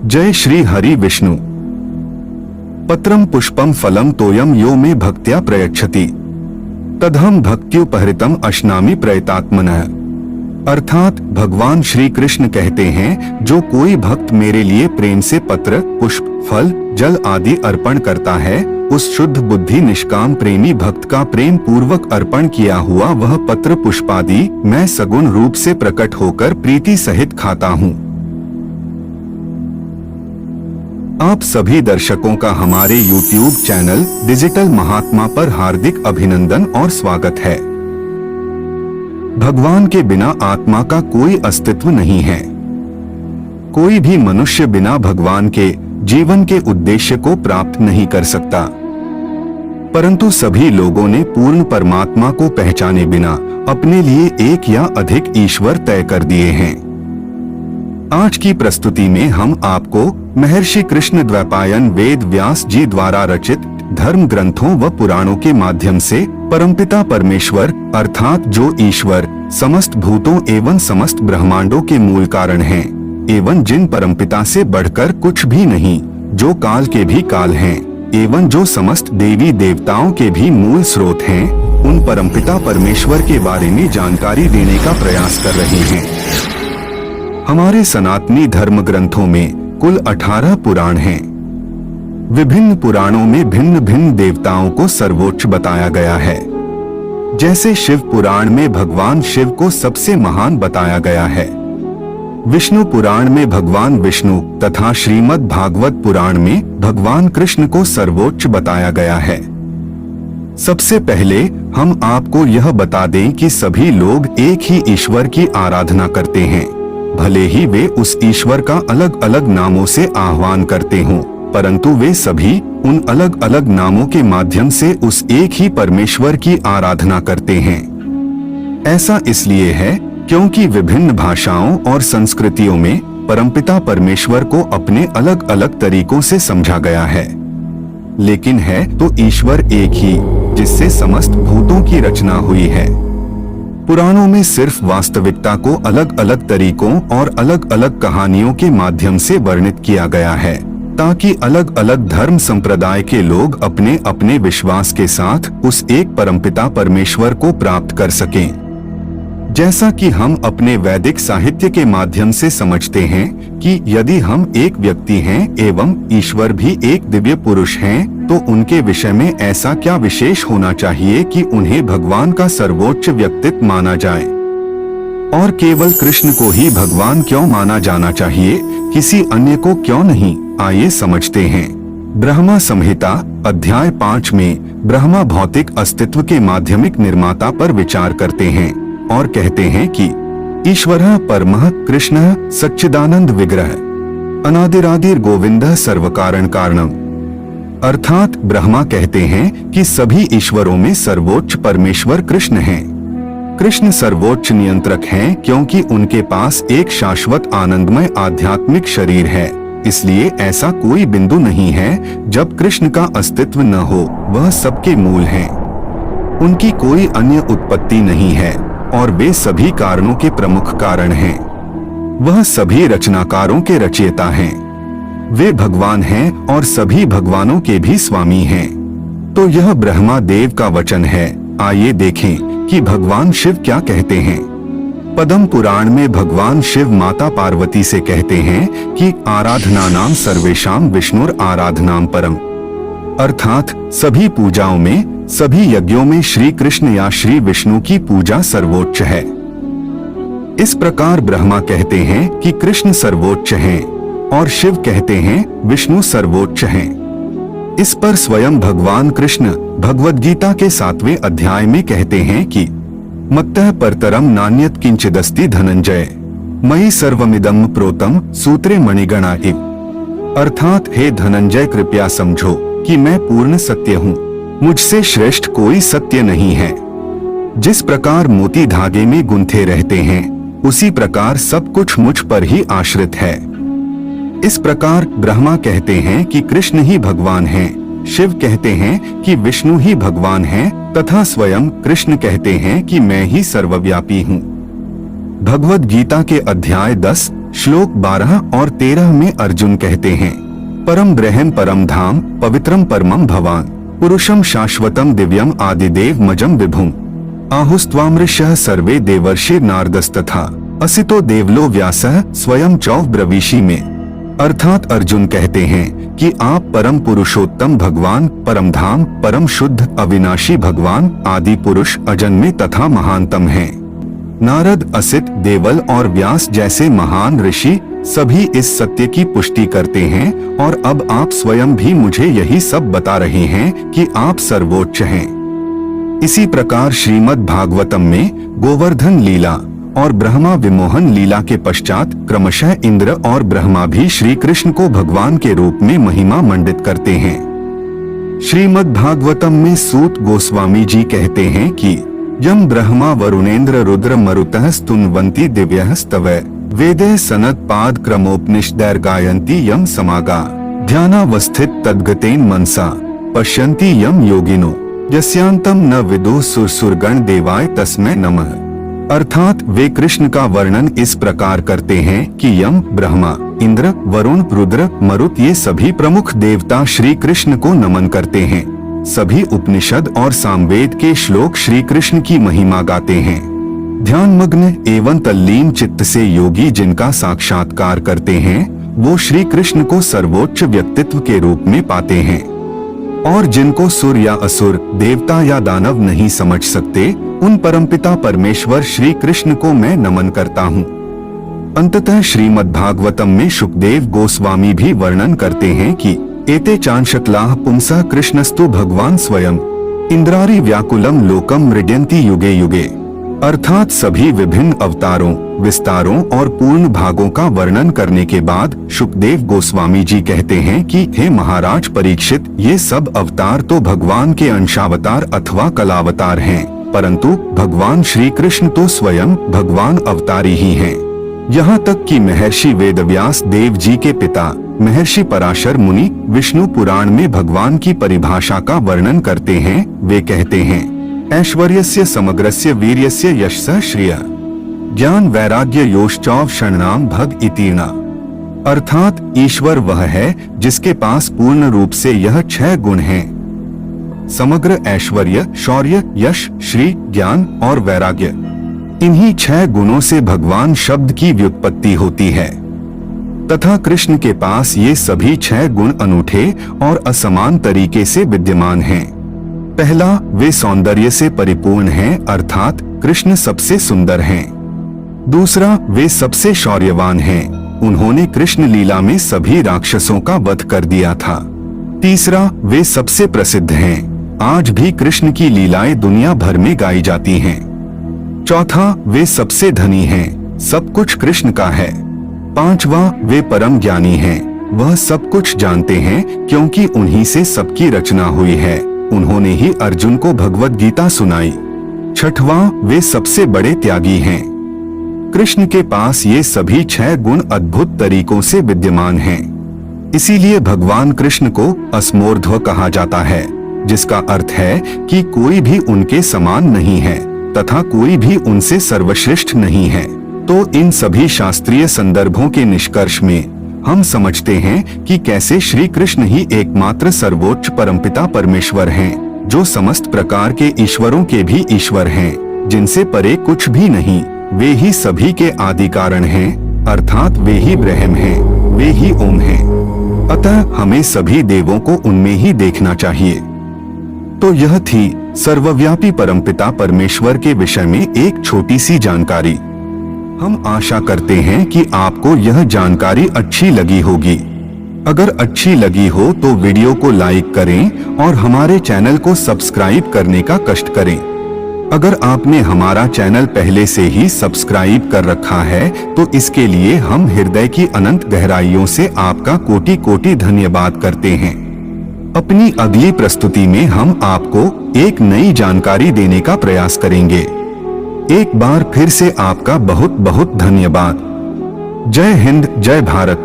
जय श्री हरि विष्णु। पत्रम पुष्पम फलम तोयम यो मे भक्त्या प्रयच्छति तदहम भक्त्युपहृतम अश्नामि प्रयतात्मनः। अर्थात भगवान श्री कृष्ण कहते हैं, जो कोई भक्त मेरे लिए प्रेम से पत्र, पुष्प, फल, जल आदि अर्पण करता है, उस शुद्ध बुद्धि निष्काम प्रेमी भक्त का प्रेम पूर्वक अर्पण किया हुआ वह पत्र पुष्पादि मैं सगुण रूप से प्रकट होकर प्रीति सहित खाता हूँ। आप सभी दर्शकों का हमारे YouTube चैनल डिजिटल महात्मा पर हार्दिक अभिनंदन और स्वागत है। भगवान के बिना आत्मा का कोई अस्तित्व नहीं है। कोई भी मनुष्य बिना भगवान के जीवन के उद्देश्य को प्राप्त नहीं कर सकता। परंतु सभी लोगों ने पूर्ण परमात्मा को पहचाने बिना अपने लिए एक या अधिक ईश्वर तय कर दिए हैं। आज की प्रस्तुति में हम आपको महर्षि कृष्ण द्वैपायन वेद व्यास जी द्वारा रचित धर्म ग्रंथों व पुराणों के माध्यम से परमपिता परमेश्वर अर्थात जो ईश्वर समस्त भूतों एवं समस्त ब्रह्मांडों के मूल कारण हैं, एवं जिन परमपिता से बढ़कर कुछ भी नहीं, जो काल के भी काल हैं, एवं जो समस्त देवी देवताओं के भी मूल स्रोत हैं, उन परमपिता परमेश्वर के बारे में जानकारी देने का प्रयास कर रहे हैं। हमारे सनातनी धर्म ग्रंथों में कुल 18 पुराण हैं। विभिन्न पुराणों में भिन्न भिन्न देवताओं को सर्वोच्च बताया गया है। जैसे शिव पुराण में भगवान शिव को सबसे महान बताया गया है, विष्णु पुराण में भगवान विष्णु तथा श्रीमद् भागवत पुराण में भगवान कृष्ण को सर्वोच्च बताया गया है। सबसे पहले हम आपको यह बता दें कि सभी लोग एक ही ईश्वर की आराधना करते हैं, भले ही वे उस ईश्वर का अलग अलग नामों से आह्वान करते हों, परंतु वे सभी उन अलग अलग नामों के माध्यम से उस एक ही परमेश्वर की आराधना करते हैं। ऐसा इसलिए है क्योंकि विभिन्न भाषाओं और संस्कृतियों में परमपिता परमेश्वर को अपने अलग अलग तरीकों से समझा गया है, लेकिन है तो ईश्वर एक ही, जिससे समस्त भूतों की रचना हुई है। पुराणों में सिर्फ वास्तविकता को अलग अलग तरीकों और अलग अलग कहानियों के माध्यम से वर्णित किया गया है, ताकि अलग अलग धर्म संप्रदाय के लोग अपने अपने विश्वास के साथ उस एक परमपिता परमेश्वर को प्राप्त कर सकें। जैसा कि हम अपने वैदिक साहित्य के माध्यम से समझते हैं कि यदि हम एक व्यक्ति हैं एवं ईश्वर भी एक दिव्य पुरुष हैं, तो उनके विषय में ऐसा क्या विशेष होना चाहिए कि उन्हें भगवान का सर्वोच्च व्यक्तित्व माना जाए, और केवल कृष्ण को ही भगवान क्यों माना जाना चाहिए, किसी अन्य को क्यों नहीं? आइए समझते हैं। ब्रह्मा संहिता अध्याय 5 में ब्रह्मा भौतिक अस्तित्व के माध्यमिक निर्माता पर विचार करते हैं और कहते हैं कि ईश्वरः परमः कृष्णः सच्चिदानंद विग्रह अनादिरादिर गोविंदः सर्वकारण कारणम। अर्थात ब्रह्मा कहते हैं कि सभी ईश्वरों में सर्वोच्च परमेश्वर कृष्ण हैं। कृष्ण सर्वोच्च नियंत्रक हैं क्योंकि उनके पास एक शाश्वत आनंदमय आध्यात्मिक शरीर है, इसलिए ऐसा कोई बिंदु नहीं है जब कृष्ण का अस्तित्व न हो। वह सबके मूल हैं, उनकी कोई अन्य उत्पत्ति नहीं है और वे सभी कारणों के प्रमुख कारण हैं। वह सभी रचनाकारों के रचयिता हैं। वे भगवान हैं और सभी भगवानों के भी स्वामी हैं। तो यह ब्रह्मा देव का वचन है। आइए देखें कि भगवान शिव क्या कहते हैं। पद्म पुराण में भगवान शिव माता पार्वती से कहते हैं कि आराधनानां सर्वेषां विष्णुर आराधनां परम। अर्थात सभी पूजाओं में, सभी यज्ञों में श्री कृष्ण या श्री विष्णु की पूजा सर्वोच्च है। इस प्रकार ब्रह्मा कहते हैं कि कृष्ण सर्वोच्च हैं और शिव कहते हैं विष्णु सर्वोच्च हैं। इस पर स्वयं भगवान कृष्ण भगवद गीता के 7वें अध्याय में कहते हैं कि मत्तः परतरम नान्यत् किंचिदस्ति धनंजय मयि सर्वमिदं प्रोतम सूत्रे मणिगणा इव। अर्थात हे धनंजय, कृपया समझो कि मैं पूर्ण सत्य हूँ, मुझसे श्रेष्ठ कोई सत्य नहीं है। जिस प्रकार मोती धागे में गुंथे रहते हैं, उसी प्रकार सब कुछ मुझ पर ही आश्रित है। इस प्रकार ब्रह्मा कहते हैं कि कृष्ण ही भगवान हैं, शिव कहते हैं कि विष्णु ही भगवान हैं, तथा स्वयं कृष्ण कहते हैं कि मैं ही सर्वव्यापी हूँ। भगवद गीता के अध्याय 10 श्लोक 12 और 13 में अर्जुन कहते हैं, परम ब्रह्म परम धाम पवित्रम परमम भवान पुरुषम शाश्वतम दिव्यम आदिदेव मजम विभुम आहुस्त्वामृषः सर्वे देवर्षि नारदस्तथा असितो देवलो व्यासः स्वयं चौ ब्रवीषि में। अर्थात अर्जुन कहते हैं कि आप परम पुरुषोत्तम भगवान, परम धाम, परम शुद्ध अविनाशी भगवान, आदि पुरुष, अजन्मे तथा महानतम हैं। नारद, असित, देवल और व्यास जैसे महान ऋषि सभी इस सत्य की पुष्टि करते हैं और अब आप स्वयं भी मुझे यही सब बता रहे हैं कि आप सर्वोच्च हैं। इसी प्रकार श्रीमद् भागवतम में गोवर्धन लीला और ब्रह्मा विमोहन लीला के पश्चात क्रमशः इंद्र और ब्रह्मा भी श्री कृष्ण को भगवान के रूप में महिमा मंडित करते हैं। श्रीमद् भागवतम में सूत गोस्वामी जी कहते हैं कि यम ब्रह्मा वरुणेन्द्र रुद्र मरुतः स्तुन्वन्ति दिव्यः स्तवै वेदे सनत पाद क्रमोपनिषदैर् गायन्ति यम समागा ध्यानावस्थित तद्गतेन मनसा पश्यन्ति यम योगिनो यस्यांतम न विदुः सुरसुरगण देवाय तस्मै नमः। अर्थात वे कृष्ण का वर्णन इस प्रकार करते हैं कि यम, ब्रह्मा, इंद्र, वरुण, रुद्र, मरुत ये सभी प्रमुख देवता श्री कृष्ण को नमन करते हैं। सभी उपनिषद और सामवेद के श्लोक श्री कृष्ण की महिमा गाते हैं। ध्यानमग्न एवं तल्लीन चित्त से योगी जिनका साक्षात्कार करते हैं वो श्री कृष्ण को सर्वोच्च व्यक्तित्व के रूप में पाते हैं। और जिनको सुर या असुर, देवता या दानव नहीं समझ सकते उन परमपिता परमेश्वर श्री कृष्ण को मैं नमन करता हूँ। अंततः श्रीमद् भागवतम में शुकदेव गोस्वामी भी वर्णन करते हैं कि एते चांशकलाः पुंसः कृष्णस्तु भगवान स्वयं इंद्रारि व्याकुलम लोकम मृड्यन्ति युगे युगे। अर्थात सभी विभिन्न अवतारों, विस्तारों और पूर्ण भागों का वर्णन करने के बाद शुकदेव गोस्वामी जी कहते हैं कि हे महाराज परीक्षित, ये सब अवतार तो भगवान के अंशावतार अथवा कलावतार हैं, परंतु भगवान श्री कृष्ण तो स्वयं भगवान अवतारी ही हैं। यहाँ तक कि महर्षि वेदव्यास देव जी के पिता महर्षि पराशर मुनि विष्णु पुराण में भगवान की परिभाषा का वर्णन करते हैं। वे कहते हैं, ऐश्वर्यस्य समग्रस्य वीर्यस्य यशः श्रिय ज्ञान वैराग्य योश्चौव षण्णाम भग इतीर्णा। अर्थात ईश्वर वह है जिसके पास पूर्ण रूप से यह 6 गुण हैं, समग्र ऐश्वर्य, शौर्य, यश, श्री, ज्ञान और वैराग्य। इन्हीं 6 गुणों से भगवान शब्द की व्युत्पत्ति होती है तथा कृष्ण के पास ये सभी 6 गुण अनूठे और असमान तरीके से विद्यमान हैं। पहला, वे सौंदर्य से परिपूर्ण हैं, अर्थात कृष्ण सबसे सुंदर हैं। दूसरा, वे सबसे शौर्यवान हैं, उन्होंने कृष्ण लीला में सभी राक्षसों का वध कर दिया था। तीसरा, वे सबसे प्रसिद्ध हैं, आज भी कृष्ण की लीलाएं दुनिया भर में गाई जाती हैं। चौथा, वे सबसे धनी हैं, सब कुछ कृष्ण का है। पांचवा, वे परम ज्ञानी हैं, वह सब कुछ जानते हैं क्योंकि उन्हीं से सबकी रचना हुई है, उन्होंने ही अर्जुन को भगवद गीता सुनाई। छठवां, वे सबसे बड़े त्यागी हैं। कृष्ण के पास ये सभी 6 गुण अद्भुत तरीकों से विद्यमान हैं। इसीलिए भगवान कृष्ण को अस्मोर्ध्व कहा जाता है, जिसका अर्थ है कि कोई भी उनके समान नहीं है तथा कोई भी उनसे सर्वश्रेष्ठ नहीं है। तो इन सभी शास्त्रीय संदर्भों के निष्कर्ष में हम समझते हैं कि कैसे श्री कृष्ण ही एकमात्र सर्वोच्च परमपिता परमेश्वर हैं, जो समस्त प्रकार के ईश्वरों के भी ईश्वर हैं, जिनसे परे कुछ भी नहीं। वे ही सभी के आदि कारण हैं, अर्थात वे ही ब्रह्म हैं, वे ही ओम हैं। अतः हमें सभी देवों को उनमें ही देखना चाहिए। तो यह थी सर्वव्यापी परमपिता परमेश्वर के विषय में एक छोटी सी जानकारी। हम आशा करते हैं कि आपको यह जानकारी अच्छी लगी होगी। अगर अच्छी लगी हो तो वीडियो को लाइक करें और हमारे चैनल को सब्सक्राइब करने का कष्ट करें। अगर आपने हमारा चैनल पहले से ही सब्सक्राइब कर रखा है तो इसके लिए हम हृदय की अनंत गहराइयों से आपका कोटि कोटि धन्यवाद करते हैं। अपनी अगली प्रस्तुति में हम आपको एक नई जानकारी देने का प्रयास करेंगे। एक बार फिर से आपका बहुत बहुत धन्यवाद। जय हिंद, जय भारत।